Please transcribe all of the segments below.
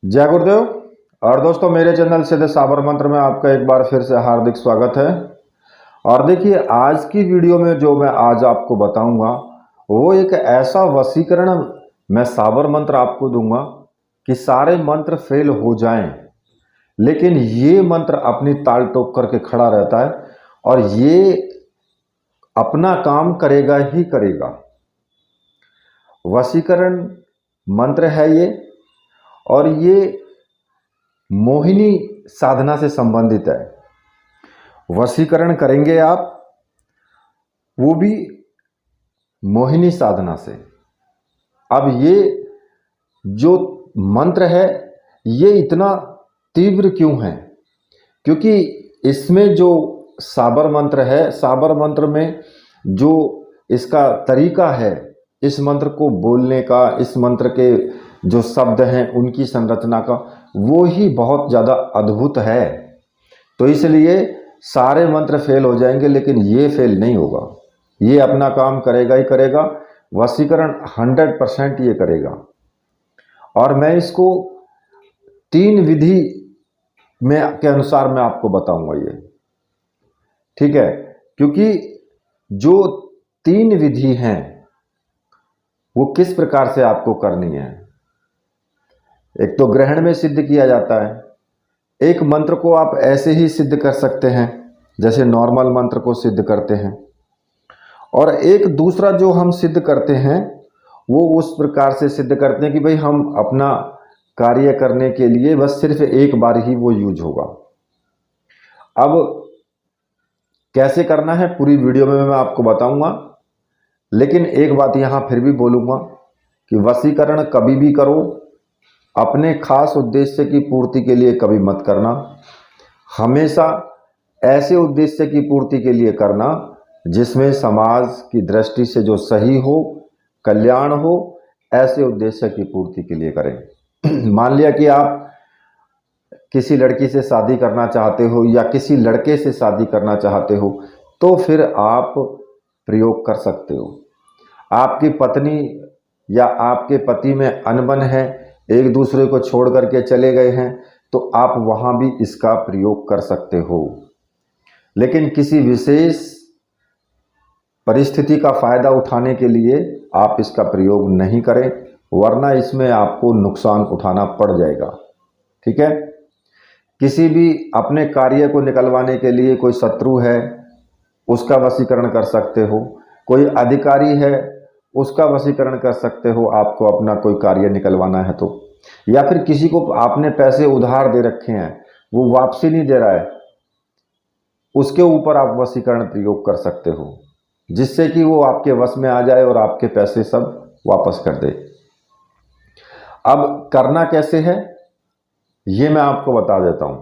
जय गुरुदेव। और दोस्तों, मेरे चैनल सिद्ध साबर मंत्र में आपका एक बार फिर से हार्दिक स्वागत है। और देखिए, आज की वीडियो में जो मैं आज आपको बताऊंगा वो एक ऐसा वशीकरण मैं साबर मंत्र आपको दूंगा कि सारे मंत्र फेल हो जाएं, लेकिन ये मंत्र अपनी ताल ठोक करके खड़ा रहता है और ये अपना काम करेगा ही करेगा। वशीकरण मंत्र है ये, और ये मोहिनी साधना से संबंधित है। वशीकरण करेंगे आप, वो भी मोहिनी साधना से। अब ये जो मंत्र है ये इतना तीव्र क्यों है? क्योंकि इसमें जो साबर मंत्र है, साबर मंत्र में जो इसका तरीका है, इस मंत्र को बोलने का, इस मंत्र के जो शब्द हैं उनकी संरचना का, वो ही बहुत ज़्यादा अद्भुत है। तो इसलिए सारे मंत्र फेल हो जाएंगे, लेकिन ये फेल नहीं होगा। ये अपना काम करेगा ही करेगा। वशीकरण 100% ये करेगा। और मैं इसको 3 विधि में के अनुसार मैं आपको बताऊंगा ये, ठीक है? क्योंकि जो 3 विधि हैं वो किस प्रकार से आपको करनी है। एक तो ग्रहण में सिद्ध किया जाता है, एक मंत्र को आप ऐसे ही सिद्ध कर सकते हैं जैसे नॉर्मल मंत्र को सिद्ध करते हैं, और एक दूसरा जो हम सिद्ध करते हैं वो उस प्रकार से सिद्ध करते हैं कि भाई हम अपना कार्य करने के लिए बस सिर्फ एक बार ही वो यूज होगा। अब कैसे करना है पूरी वीडियो में मैं आपको बताऊंगा, लेकिन एक बात यहां फिर भी बोलूंगा कि वशीकरण कभी भी करो, अपने खास उद्देश्य की पूर्ति के लिए कभी मत करना। हमेशा ऐसे उद्देश्य की पूर्ति के लिए करना जिसमें समाज की दृष्टि से जो सही हो, कल्याण हो, ऐसे उद्देश्य की पूर्ति के लिए करें। मान लिया कि आप किसी लड़की से शादी करना चाहते हो या किसी लड़के से शादी करना चाहते हो, तो फिर आप प्रयोग कर सकते हो। आपकी पत्नी या आपके पति में अनबन है, एक दूसरे को छोड़ करके चले गए हैं, तो आप वहां भी इसका प्रयोग कर सकते हो। लेकिन किसी विशेष परिस्थिति का फायदा उठाने के लिए आप इसका प्रयोग नहीं करें, वरना इसमें आपको नुकसान उठाना पड़ जाएगा, ठीक है? किसी भी अपने कार्य को निकलवाने के लिए कोई शत्रु है, उसका वशीकरण कर सकते हो। कोई अधिकारी है, उसका वशीकरण कर सकते हो, आपको अपना कोई कार्य निकलवाना है तो। या फिर किसी को आपने पैसे उधार दे रखे हैं, वो वापसी नहीं दे रहा है, उसके ऊपर आप वशीकरण प्रयोग कर सकते हो, जिससे कि वो आपके वश में आ जाए और आपके पैसे सब वापस कर दे। अब करना कैसे है ये मैं आपको बता देता हूं।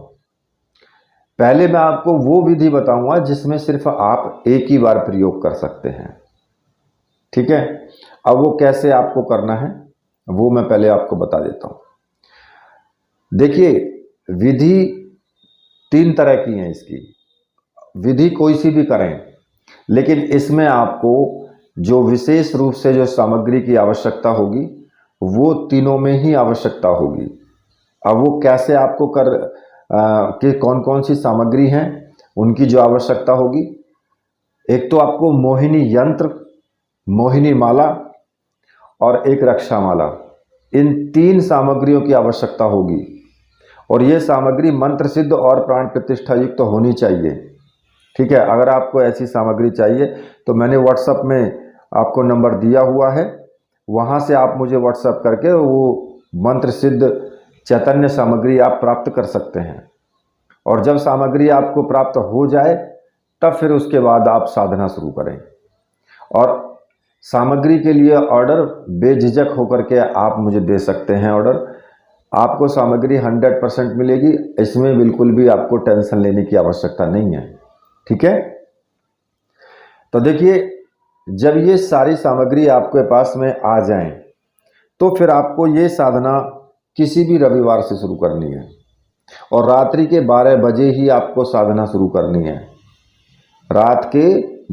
पहले मैं आपको वो विधि बताऊंगा जिसमें सिर्फ आप एक ही बार प्रयोग कर सकते हैं, ठीक है? अब वो कैसे आपको करना है वो मैं पहले आपको बता देता हूं। देखिए, विधि 3 तरह की है। इसकी विधि कोई सी भी करें, लेकिन इसमें आपको जो विशेष रूप से जो सामग्री की आवश्यकता होगी वो तीनों में ही आवश्यकता होगी। अब वो कैसे आपको कि कौन कौन सी सामग्री हैं, उनकी जो आवश्यकता होगी, एक तो आपको मोहिनी यंत्र, मोहिनी माला और एक रक्षा माला, इन 3 सामग्रियों की आवश्यकता होगी। और ये सामग्री मंत्र सिद्ध और प्राण प्रतिष्ठा युक्त तो होनी चाहिए, ठीक है? अगर आपको ऐसी सामग्री चाहिए तो मैंने व्हाट्सएप में आपको नंबर दिया हुआ है, वहाँ से आप मुझे व्हाट्सएप करके वो मंत्र सिद्ध चैतन्य सामग्री आप प्राप्त कर सकते हैं। और जब सामग्री आपको प्राप्त हो जाए तब फिर उसके बाद आप साधना शुरू करें। और सामग्री के लिए ऑर्डर बेझिझक होकर के आप मुझे दे सकते हैं ऑर्डर। आपको सामग्री 100% मिलेगी, इसमें बिल्कुल भी आपको टेंशन लेने की आवश्यकता नहीं है, ठीक है? तो देखिए, जब ये सारी सामग्री आपके पास में आ जाए तो फिर आपको ये साधना किसी भी रविवार से शुरू करनी है, और रात्रि के 12 बजे ही आपको साधना शुरू करनी है। रात के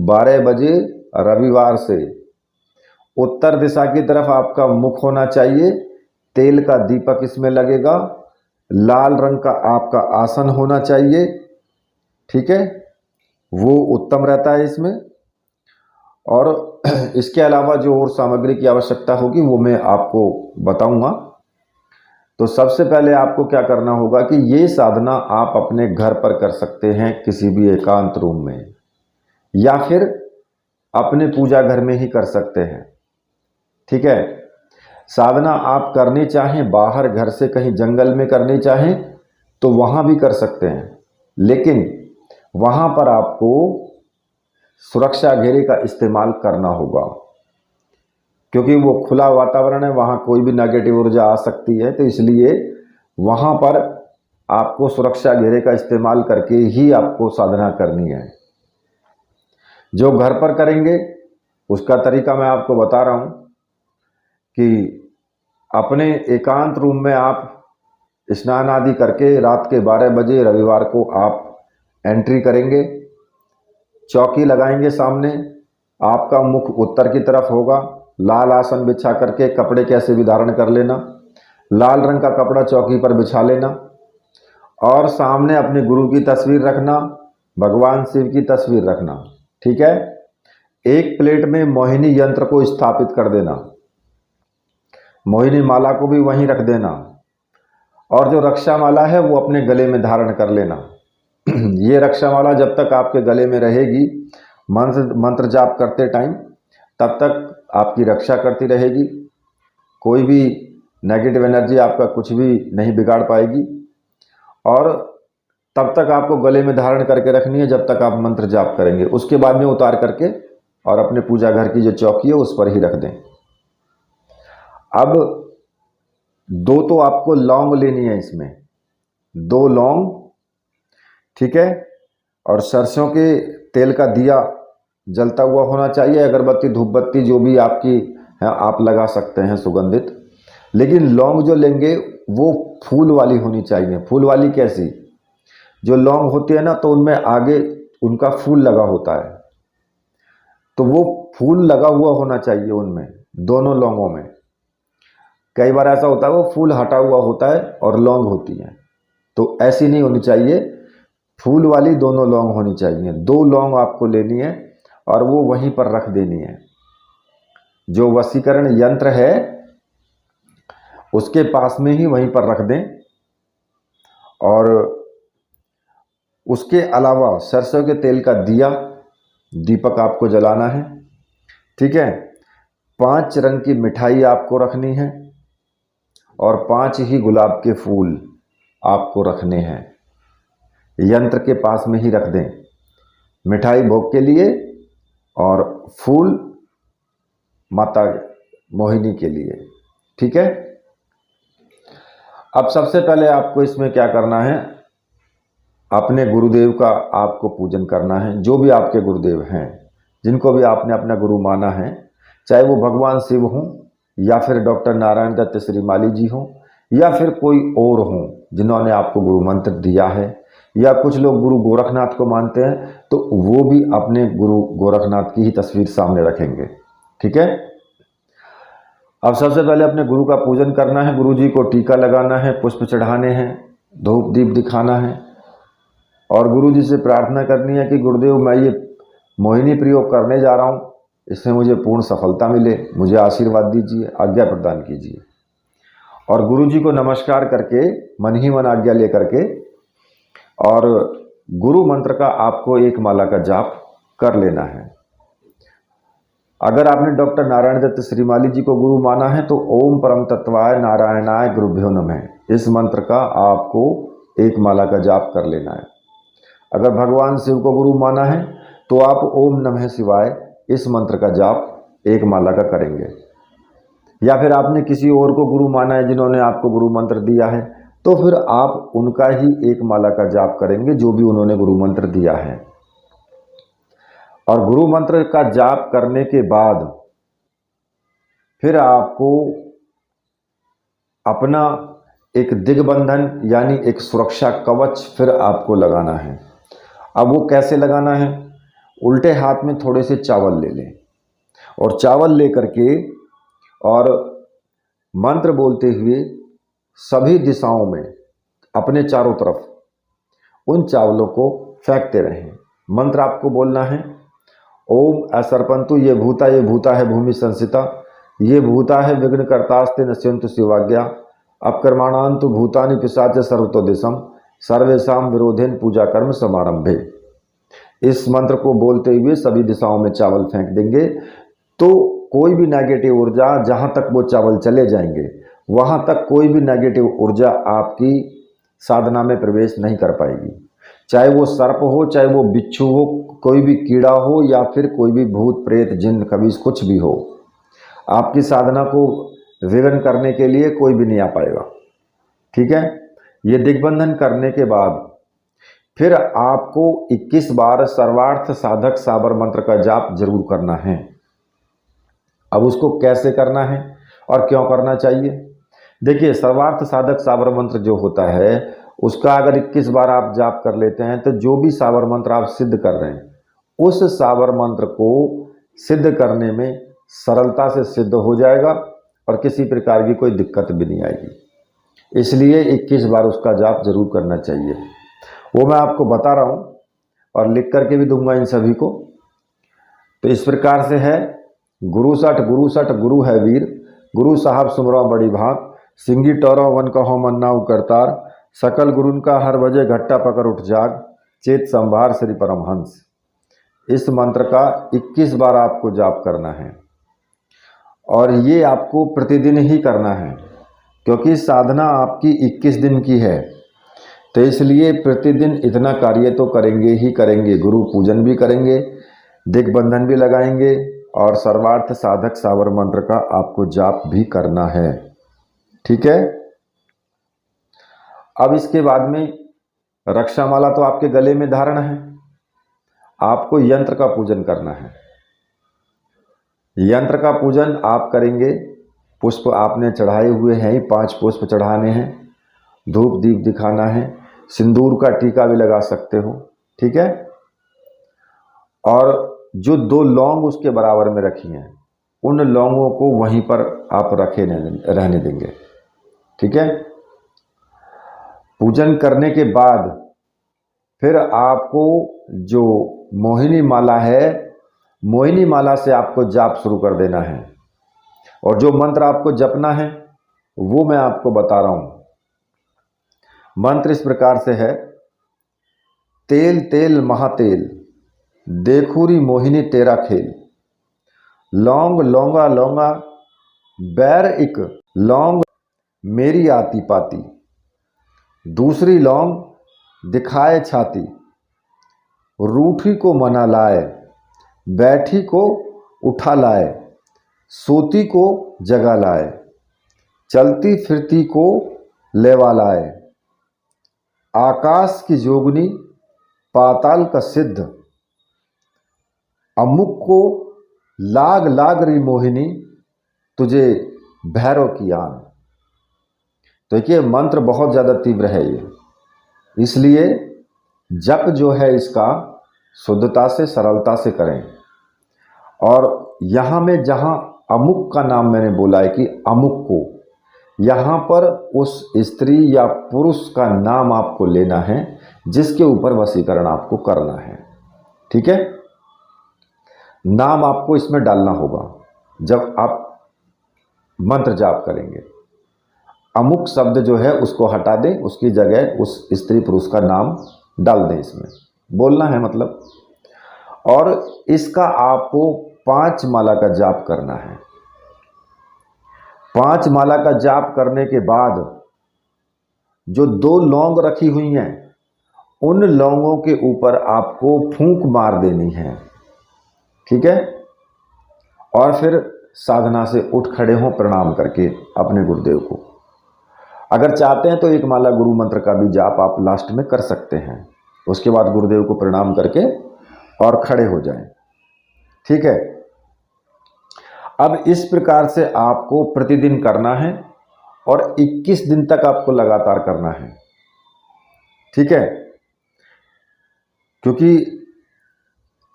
12 बजे रविवार से उत्तर दिशा की तरफ आपका मुख होना चाहिए, तेल का दीपक इसमें लगेगा, लाल रंग का आपका आसन होना चाहिए, ठीक है, वो उत्तम रहता है इसमें। और इसके अलावा जो और सामग्री की आवश्यकता होगी वो मैं आपको बताऊंगा। तो सबसे पहले आपको क्या करना होगा कि ये साधना आप अपने घर पर कर सकते हैं, किसी भी एकांत रूम में, या फिर अपने पूजा घर में ही कर सकते हैं, ठीक है। साधना आप करनी चाहें बाहर घर से कहीं जंगल में करनी चाहें तो वहां भी कर सकते हैं, लेकिन वहां पर आपको सुरक्षा घेरे का इस्तेमाल करना होगा, क्योंकि वो खुला वातावरण है, वहाँ कोई भी नेगेटिव ऊर्जा आ सकती है। तो इसलिए वहाँ पर आपको सुरक्षा घेरे का इस्तेमाल करके ही आपको साधना करनी है। जो घर पर करेंगे उसका तरीका मैं आपको बता रहा हूँ कि अपने एकांत रूम में आप स्नान आदि करके रात के 12 बजे रविवार को आप एंट्री करेंगे, चौकी लगाएंगे सामने, आपका मुख उत्तर की तरफ होगा, लाल आसन बिछा करके कपड़े कैसे भी धारण कर लेना, लाल रंग का कपड़ा चौकी पर बिछा लेना, और सामने अपने गुरु की तस्वीर रखना, भगवान शिव की तस्वीर रखना, ठीक है। एक प्लेट में मोहिनी यंत्र को स्थापित कर देना, मोहिनी माला को भी वहीं रख देना, और जो रक्षा माला है वो अपने गले में धारण कर लेना। ये रक्षा माला जब तक आपके गले में रहेगी, मंत्र जाप करते टाइम, तब तक आपकी रक्षा करती रहेगी, कोई भी नेगेटिव एनर्जी आपका कुछ भी नहीं बिगाड़ पाएगी। और तब तक आपको गले में धारण करके रखनी है जब तक आप मंत्र जाप करेंगे। उसके बाद में उतार करके और अपने पूजा घर की जो चौकी है उस पर ही रख दें। अब 2 तो आपको लौंग लेनी है इसमें, 2 लौंग, ठीक है। और सरसों के तेल का दिया जलता हुआ होना चाहिए, अगरबत्ती धूप बत्ती जो भी आपकी है आप लगा सकते हैं सुगंधित। लेकिन लौंग जो लेंगे वो फूल वाली होनी चाहिए। फूल वाली कैसी? जो लौंग होती है ना तो उनमें आगे उनका फूल लगा होता है, तो वो फूल लगा हुआ होना चाहिए उनमें, दोनों लौंगों में। कई बार ऐसा होता है वो फूल हटा हुआ होता है और लौंग होती है, तो ऐसी नहीं होनी चाहिए, फूल वाली दोनों लौंग होनी चाहिए। 2 लौंग आपको लेनी है और वो वहीं पर रख देनी है। जो वशीकरण यंत्र है उसके पास में ही वहीं पर रख दें। और उसके अलावा सरसों के तेल का दिया दीपक आपको जलाना है, ठीक है। 5 रंग की मिठाई आपको रखनी है और 5 ही गुलाब के फूल आपको रखने हैं, यंत्र के पास में ही रख दें। मिठाई भोग के लिए और फूल माता मोहिनी के लिए, ठीक है। अब सबसे पहले आपको इसमें क्या करना है, अपने गुरुदेव का आपको पूजन करना है। जो भी आपके गुरुदेव हैं, जिनको भी आपने अपना गुरु माना है, चाहे वो भगवान शिव हों या फिर डॉक्टर नारायण दत्त श्रीमाली जी हों या फिर कोई और हों जिन्होंने आपको गुरु मंत्र दिया है, या कुछ लोग गुरु गोरखनाथ को मानते हैं तो वो भी अपने गुरु गोरखनाथ की ही तस्वीर सामने रखेंगे, ठीक है। अब सबसे पहले अपने गुरु का पूजन करना है, गुरु जी को टीका लगाना है, पुष्प चढ़ाने हैं, धूप दीप दिखाना है और गुरु जी से प्रार्थना करनी है कि गुरुदेव मैं ये मोहिनी प्रयोग करने जा रहा हूँ, इसमें मुझे पूर्ण सफलता मिले, मुझे आशीर्वाद दीजिए, आज्ञा प्रदान कीजिए। और गुरु जी को नमस्कार करके मन ही मन आज्ञा लेकर के और गुरु मंत्र का आपको 1 माला का जाप कर लेना है। अगर आपने डॉक्टर नारायण दत्त श्रीमाली जी को गुरु माना है तो ओम परम तत्वाय नारायणाय गुरुभ्यो नमः, इस मंत्र का आपको 1 माला का जाप कर लेना है। अगर भगवान शिव को गुरु माना है तो आप ओम नमः शिवाय इस मंत्र का जाप 1 माला का करेंगे। या फिर आपने किसी और को गुरु माना है जिन्होंने आपको गुरु मंत्र दिया है तो फिर आप उनका ही 1 माला का जाप करेंगे जो भी उन्होंने गुरु मंत्र दिया है। और गुरु मंत्र का जाप करने के बाद फिर आपको अपना एक दिग्बंधन यानी एक सुरक्षा कवच फिर आपको लगाना है। अब वो कैसे लगाना है? उल्टे हाथ में थोड़े से चावल ले लें और चावल ले करके और मंत्र बोलते हुए सभी दिशाओं में अपने चारों तरफ उन चावलों को फेंकते रहें। मंत्र आपको बोलना है, ओम असर्पंतु ये भूता है भूमि संसिता, ये भूता है विघ्न कर्तास्ते नश्यंतु शिवाज्ञा, अपकर्माणांतु भूतानि पिशाच सर्वतो दिशम, सर्वेशाम विरोधेन पूजा कर्म समारंभे। इस मंत्र को बोलते हुए सभी दिशाओं में चावल फेंक देंगे तो कोई भी नेगेटिव ऊर्जा, जहां तक वो चावल चले जाएंगे वहां तक कोई भी नेगेटिव ऊर्जा आपकी साधना में प्रवेश नहीं कर पाएगी। चाहे वो सर्प हो, चाहे वो बिच्छू हो, कोई भी कीड़ा हो, या फिर कोई भी भूत प्रेत जिन्न कबीर कुछ भी हो, आपकी साधना को विघ्न करने के लिए कोई भी नहीं आ पाएगा। ठीक है। ये दिग्बंधन करने के बाद फिर आपको 21 बार सर्वार्थ साधक साबर मंत्र का जाप जरूर करना है। अब उसको कैसे करना है और क्यों करना चाहिए? देखिए, सर्वार्थ साधक साबर मंत्र जो होता है उसका अगर 21 बार आप जाप कर लेते हैं तो जो भी साबर मंत्र आप सिद्ध कर रहे हैं उस साबर मंत्र को सिद्ध करने में सरलता से सिद्ध हो जाएगा और किसी प्रकार की कोई दिक्कत भी नहीं आएगी। इसलिए 21 बार उसका जाप जरूर करना चाहिए। वो मैं आपको बता रहा हूँ और लिख करके भी दूंगा इन सभी को। तो इस प्रकार से है, गुरु सठ गुरु है वीर, गुरु साहब सुमरा बड़ी भात, सिंगी टोरो वन कहो मन्नाऊ करतार, सकल गुरुन का हर बजे घट्टा पकड़ उठ जाग, चेत संभार श्री परमहंस। इस मंत्र का 21 बार आपको जाप करना है और ये आपको प्रतिदिन ही करना है क्योंकि साधना आपकी 21 दिन की है। तो इसलिए प्रतिदिन इतना कार्य तो करेंगे ही करेंगे। गुरु पूजन भी करेंगे, दिग्बंधन भी लगाएंगे और सर्वार्थ साधक सावर मंत्र का आपको जाप भी करना है। ठीक है। अब इसके बाद में रक्षामाला तो आपके गले में धारण है, आपको यंत्र का पूजन करना है। यंत्र का पूजन आप करेंगे, पुष्प आपने चढ़ाए हुए हैं ही, 5 पुष्प चढ़ाने हैं, धूप दीप दिखाना है, सिंदूर का टीका भी लगा सकते हो। ठीक है। और जो 2 लौंग उसके बराबर में रखी हैं उन लौंगों को वहीं पर आप रहने देंगे। ठीक है। पूजन करने के बाद फिर आपको जो मोहिनी माला है, मोहिनी माला से आपको जाप शुरू कर देना है और जो मंत्र आपको जपना है वो मैं आपको बता रहा हूं। मंत्र इस प्रकार से है, तेल तेल महातेल, देखूरी मोहिनी तेरा खेल, लौंग लौंगा लौंगा, बैर इक लौंग मेरी आती पाती, दूसरी लौंग दिखाए छाती, रूठी को मना लाए, बैठी को उठा लाए, सोती को जगा लाए, चलती फिरती को लेवा लाए, आकाश की जोगनी पाताल का सिद्ध, अमुक को लाग लाग रही मोहिनी, तुझे भैरव की आन। तो देखिए, मंत्र बहुत ज़्यादा तीव्र है ये, इसलिए जप जो है इसका शुद्धता से सरलता से करें। और यहाँ में जहाँ अमुक का नाम मैंने बोला है कि अमुक को, यहाँ पर उस स्त्री या पुरुष का नाम आपको लेना है जिसके ऊपर वशीकरण आपको करना है। ठीक है। नाम आपको इसमें डालना होगा जब आप मंत्र जाप करेंगे। अमुक शब्द जो है उसको हटा दें, उसकी जगह उस स्त्री पुरुष का नाम डाल दें, इसमें बोलना है मतलब। और इसका आपको 5 माला का जाप करना है। 5 माला का जाप करने के बाद जो 2 लौंग रखी हुई हैं उन लौंगों के ऊपर आपको फूंक मार देनी है। ठीक है। और फिर साधना से उठ खड़े हों प्रणाम करके अपने गुरुदेव को। अगर चाहते हैं तो 1 माला गुरु मंत्र का भी जाप आप लास्ट में कर सकते हैं। उसके बाद गुरुदेव को प्रणाम करके और खड़े हो जाएं। ठीक है। अब इस प्रकार से आपको प्रतिदिन करना है और 21 दिन तक आपको लगातार करना है। ठीक है। क्योंकि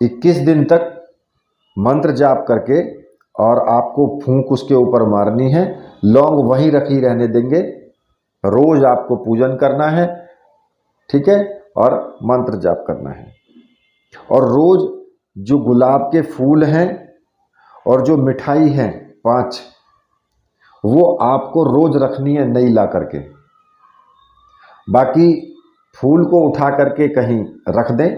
21 दिन तक मंत्र जाप करके और आपको फूंक उसके ऊपर मारनी है। लौंग वहीं रखी रहने देंगे। रोज आपको पूजन करना है, ठीक है, और मंत्र जाप करना है। और रोज जो गुलाब के फूल हैं और जो मिठाई हैं 5, वो आपको रोज रखनी है नई ला करके। बाकी फूल को उठा करके कहीं रख दें,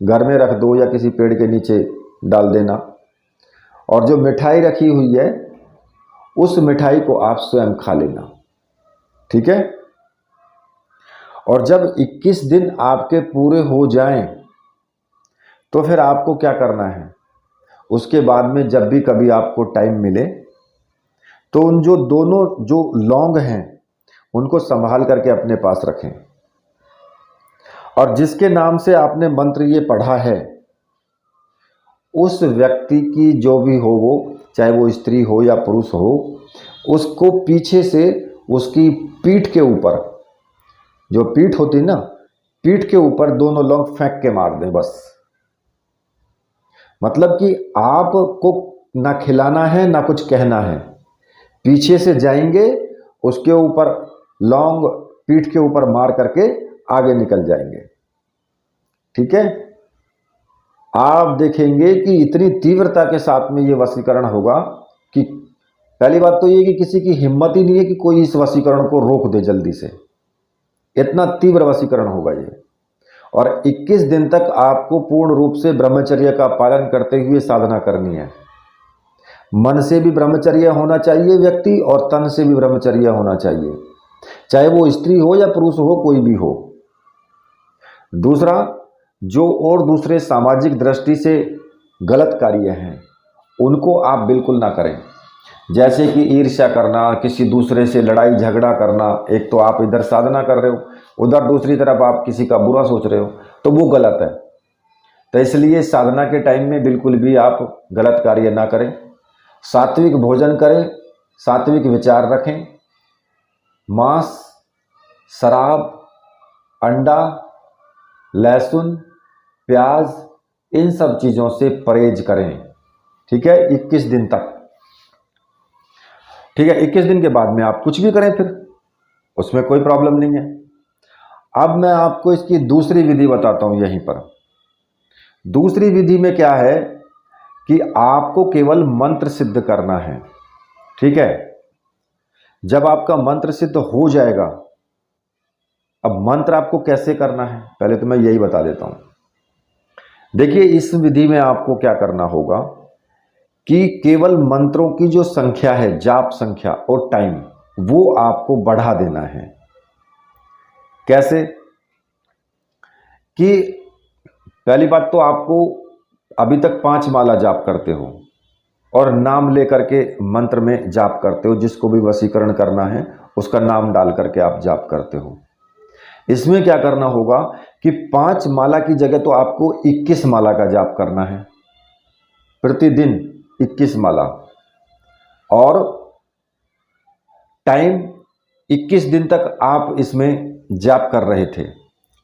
घर में रख दो या किसी पेड़ के नीचे डाल देना। और जो मिठाई रखी हुई है उस मिठाई को आप स्वयं खा लेना, ठीक है। और जब 21 दिन आपके पूरे हो जाएं तो फिर आपको क्या करना है, उसके बाद में जब भी कभी आपको टाइम मिले तो उन जो दोनों जो लौंग हैं उनको संभाल करके अपने पास रखें। और जिसके नाम से आपने मंत्र ये पढ़ा है उस व्यक्ति की जो भी हो, वो चाहे वो स्त्री हो या पुरुष हो, उसको पीछे से उसकी पीठ के ऊपर, जो पीठ होती ना, पीठ के ऊपर दोनों लौंग फेंक के मार दें बस। मतलब कि आपको ना खिलाना है ना कुछ कहना है, पीछे से जाएंगे, उसके ऊपर लौंग पीठ के ऊपर मार करके आगे निकल जाएंगे, ठीक है। आप देखेंगे कि इतनी तीव्रता के साथ में ये वशीकरण होगा कि पहली बात तो ये कि किसी की हिम्मत ही नहीं है कि कोई इस वशीकरण को रोक दे जल्दी से, इतना तीव्र वशीकरण होगा ये। और 21 दिन तक आपको पूर्ण रूप से ब्रह्मचर्य का पालन करते हुए साधना करनी है। मन से भी ब्रह्मचर्य होना चाहिए व्यक्ति और तन से भी ब्रह्मचर्य होना चाहिए, चाहे वो स्त्री हो या पुरुष हो, कोई भी हो। दूसरा, जो और दूसरे सामाजिक दृष्टि से गलत कार्य हैं उनको आप बिल्कुल ना करें। जैसे कि ईर्ष्या करना, किसी दूसरे से लड़ाई झगड़ा करना। एक तो आप इधर साधना कर रहे हो, उधर दूसरी तरफ आप किसी का बुरा सोच रहे हो, तो वो गलत है। तो इसलिए साधना के टाइम में बिल्कुल भी आप गलत कार्य ना करें। सात्विक भोजन करें, सात्विक विचार रखें। मांस, शराब, अंडा, लहसुन, प्याज, इन सब चीज़ों से परहेज करें, ठीक है, 21 दिन तक, ठीक है। 21 दिन के बाद में आप कुछ भी करें, फिर उसमें कोई प्रॉब्लम नहीं है। अब मैं आपको इसकी दूसरी विधि बताता हूं। यहीं पर दूसरी विधि में क्या है कि आपको केवल मंत्र सिद्ध करना है, ठीक है। जब आपका मंत्र सिद्ध हो जाएगा, अब मंत्र आपको कैसे करना है पहले तो मैं यही बता देता हूं। देखिए, इस विधि में आपको क्या करना होगा कि केवल मंत्रों की जो संख्या है, जाप संख्या और टाइम, वो आपको बढ़ा देना है। कैसे कि पहली बात तो आपको अभी तक 5 माला जाप करते हो और नाम लेकर के मंत्र में जाप करते हो, जिसको भी वशीकरण करना है उसका नाम डाल करके आप जाप करते हो। इसमें क्या करना होगा कि 5 माला की जगह तो आपको 21 माला का जाप करना है, प्रतिदिन 21 माला। और टाइम 21 दिन तक आप इसमें जाप कर रहे थे,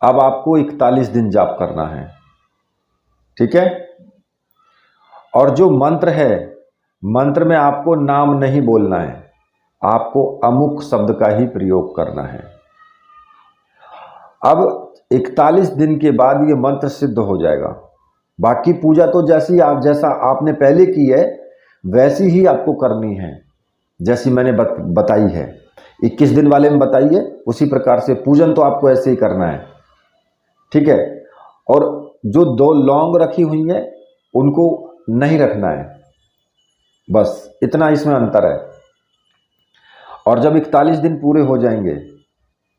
अब आपको 41 दिन जाप करना है, ठीक है। और जो मंत्र है, मंत्र में आपको नाम नहीं बोलना है, आपको अमुक शब्द का ही प्रयोग करना है। अब 41 दिन के बाद ये मंत्र सिद्ध हो जाएगा। बाकी पूजा तो जैसा आपने पहले की है वैसी ही आपको करनी है, जैसी मैंने बताई है 21 दिन वाले में बताई है, उसी प्रकार से पूजन तो आपको ऐसे ही करना है, ठीक है। और जो 2 लौंग रखी हुई है उनको नहीं रखना है, बस इतना इसमें अंतर है। और जब 41 दिन पूरे हो जाएंगे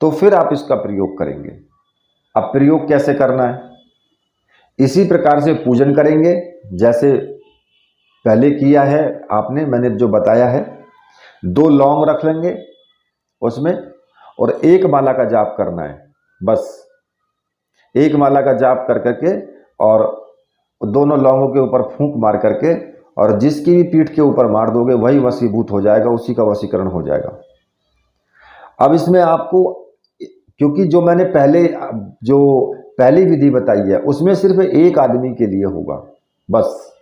तो फिर आप इसका प्रयोग करेंगे। अब प्रयोग कैसे करना है, इसी प्रकार से पूजन करेंगे जैसे पहले किया है आपने, मैंने जो बताया है। 2 लौंग रख लेंगे उसमें और 1 माला का जाप करना है, बस 1 माला का जाप कर करके और दोनों लौंगों के ऊपर फूंक मार करके, और जिसकी भी पीठ के ऊपर मार दोगे वही वशीभूत हो जाएगा, उसी का वशीकरण हो जाएगा। अब इसमें आपको, क्योंकि जो मैंने पहली विधि बताई है उसमें सिर्फ 1 आदमी के लिए होगा बस।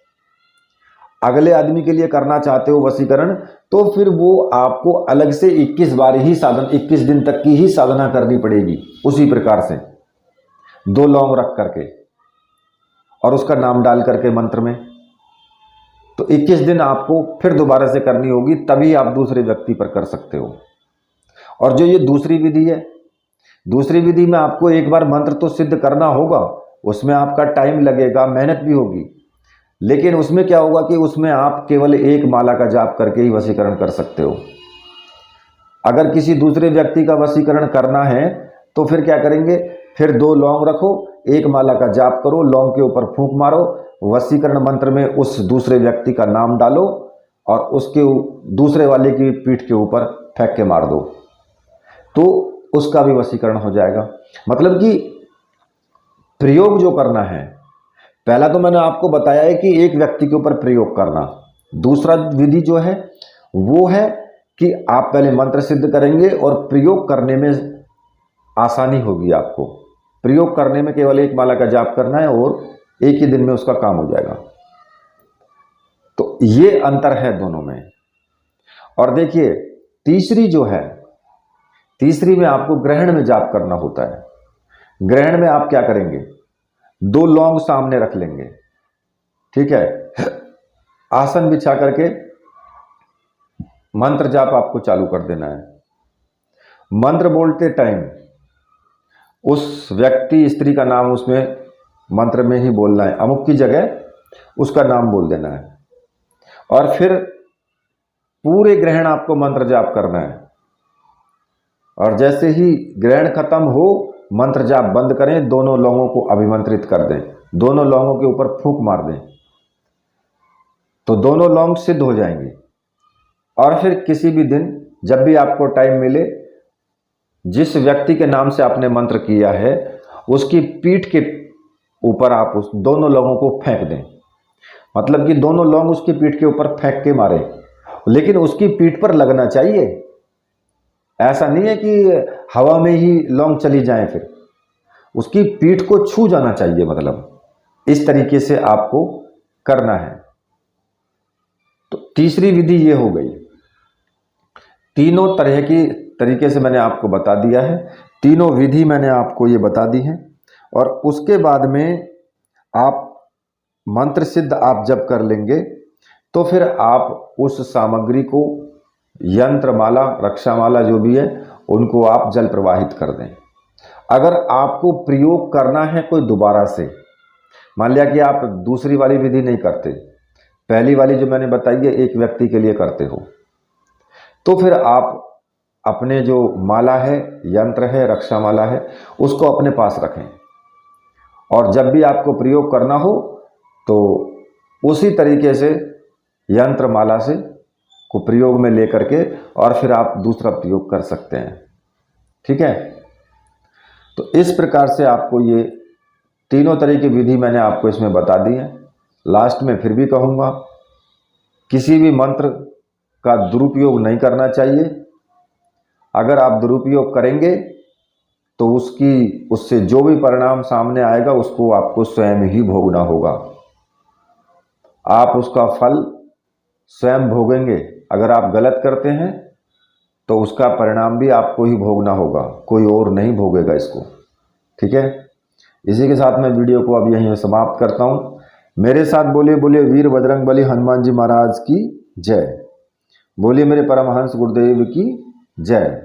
अगले आदमी के लिए करना चाहते हो वशीकरण, तो फिर वो आपको अलग से 21 बार ही साधन, 21 दिन तक की ही साधना करनी पड़ेगी। उसी प्रकार से 2 लौंग रख करके और उसका नाम डाल करके मंत्र में, तो 21 दिन आपको फिर दोबारा से करनी होगी, तभी आप दूसरे व्यक्ति पर कर सकते हो। और जो ये दूसरी विधि है, दूसरी विधि में आपको एक बार मंत्र तो सिद्ध करना होगा, उसमें आपका टाइम लगेगा, मेहनत भी होगी, लेकिन उसमें क्या होगा कि उसमें आप केवल एक माला का जाप करके ही वशीकरण कर सकते हो। अगर किसी दूसरे व्यक्ति का वशीकरण करना है तो फिर क्या करेंगे, फिर 2 लौंग रखो, एक माला का जाप करो, लौंग के ऊपर फूंक मारो, वशीकरण मंत्र में उस दूसरे व्यक्ति का नाम डालो और उसके दूसरे वाले की पीठ के ऊपर फेंक के मार दो, तो उसका भी वशीकरण हो जाएगा। मतलब कि प्रयोग जो करना है, पहला तो मैंने आपको बताया है कि एक व्यक्ति के ऊपर प्रयोग करना। दूसरा विधि जो है वो है कि आप पहले मंत्र सिद्ध करेंगे और प्रयोग करने में आसानी होगी आपको। प्रयोग करने में केवल एक माला का जाप करना है और एक ही दिन में उसका काम हो जाएगा। तो ये अंतर है दोनों में। और देखिए तीसरी जो है, तीसरी में आपको ग्रहण में जाप करना होता है। ग्रहण में आप क्या करेंगे, 2 लौंग सामने रख लेंगे, ठीक है, आसन बिछा करके मंत्र जाप आपको चालू कर देना है। मंत्र बोलते टाइम उस व्यक्ति स्त्री का नाम उसमें मंत्र में ही बोलना है, अमुक की जगह उसका नाम बोल देना है, और फिर पूरे ग्रहण आपको मंत्र जाप करना है। और जैसे ही ग्रहण खत्म हो, मंत्र जाप बंद करें, दोनों लौंगों को अभिमंत्रित कर दें, दोनों लौंगों के ऊपर फूंक मार दें, तो दोनों लौंग सिद्ध हो जाएंगे। और फिर किसी भी दिन जब भी आपको टाइम मिले, जिस व्यक्ति के नाम से आपने मंत्र किया है उसकी पीठ के ऊपर आप उस दोनों लौंगों को फेंक दें। मतलब कि दोनों लौंग उसकी पीठ के ऊपर फेंक के मारे, लेकिन उसकी पीठ पर लगना चाहिए। ऐसा नहीं है कि हवा में ही लौंग चली जाए, फिर उसकी पीठ को छू जाना चाहिए। मतलब इस तरीके से आपको करना है। तो तीसरी विधि ये हो गई। तीनों तरह की तरीके से मैंने आपको बता दिया है, तीनों विधि मैंने आपको ये बता दी है। और उसके बाद में आप मंत्र सिद्ध आप जब कर लेंगे तो फिर आप उस सामग्री को, यंत्र माला, रक्षा माला जो भी है, उनको आप जल प्रवाहित कर दें। अगर आपको प्रयोग करना है कोई दोबारा से, मान लिया कि आप दूसरी वाली विधि नहीं करते, पहली वाली जो मैंने बताई है एक व्यक्ति के लिए करते हो, तो फिर आप अपने जो माला है, यंत्र है, रक्षा माला है, उसको अपने पास रखें। और जब भी आपको प्रयोग करना हो तो उसी तरीके से यंत्र माला से को प्रयोग में लेकर के और फिर आप दूसरा प्रयोग कर सकते हैं। ठीक है, तो इस प्रकार से आपको ये तीनों तरह की विधि मैंने आपको इसमें बता दी है। लास्ट में फिर भी कहूँगा, किसी भी मंत्र का दुरुपयोग नहीं करना चाहिए। अगर आप दुरुपयोग करेंगे तो उससे जो भी परिणाम सामने आएगा उसको आपको स्वयं ही भोगना होगा। आप उसका फल स्वयं भोगेंगे। अगर आप गलत करते हैं तो उसका परिणाम भी आपको ही भोगना होगा, कोई और नहीं भोगेगा इसको। ठीक है, इसी के साथ मैं वीडियो को अब यहीं समाप्त करता हूँ। मेरे साथ बोलिए बोलिए वीर बजरंगबली हनुमान जी महाराज की जय। बोलिए मेरे परमहंस गुरुदेव की जय।